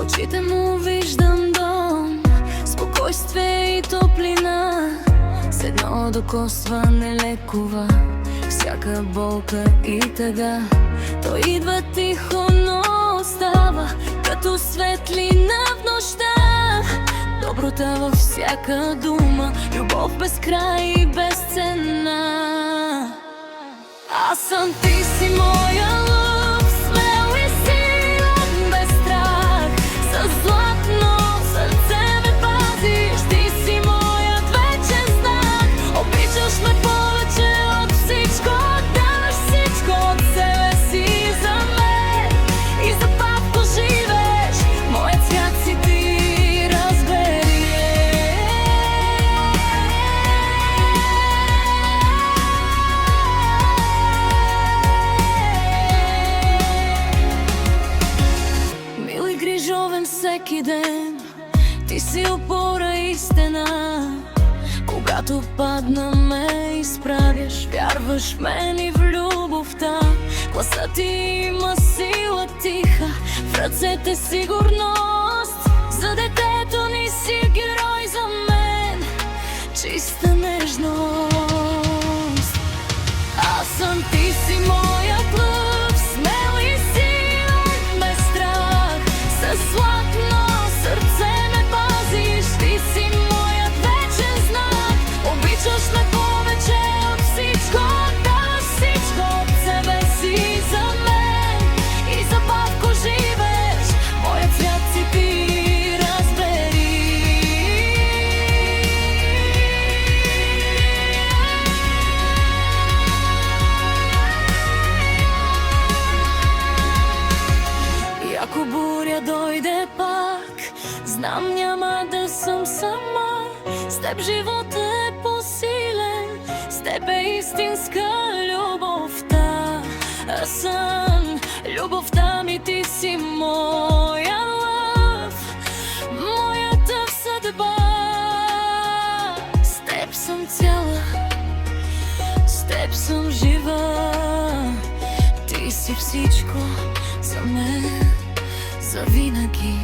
очите му виждам дом, спокойствие и топлина. С едно докосване лекува всяка болка и тъга. Той идва тихо, но остава като светлина в нощта. Доброта във всяка дума, любов без край и без цена. Аз съм, ти си моя лъв, смел и силен, без страх. Със златно сърце ме пазиш, ти си моят вечен знак. Обичаш ме повече от всичко, даваш всичко от себе си за мен. И за папко живееш, моят свят си ти, разбери. Мил и грижовен всеки ден, ти си опора и стена. Когато падна ме изправяш, вярваш в мен и в любовта. Гласът ти има сила тиха, в ръцете сигурност. За детето ни си герой, за мен чиста нежност. Аз съм, ти си моят лъв, смел и силен, без страх. Със златно сърце ме пазиш, ти си моят вечен знак. Обичаш ме повече от всичко, даваш всичко от себе си за мен. И за бавко живееш, моят свят си ти, разбери. И ако буря дойде пак, знам няма да съм сама. С теб животът е по-силен, с теб е истинска любовта. Аз съм любовта ми, ти си моя лъв, моята съдба. С теб съм цяла, с теб съм жива. Ти си всичко за мен, завинаги.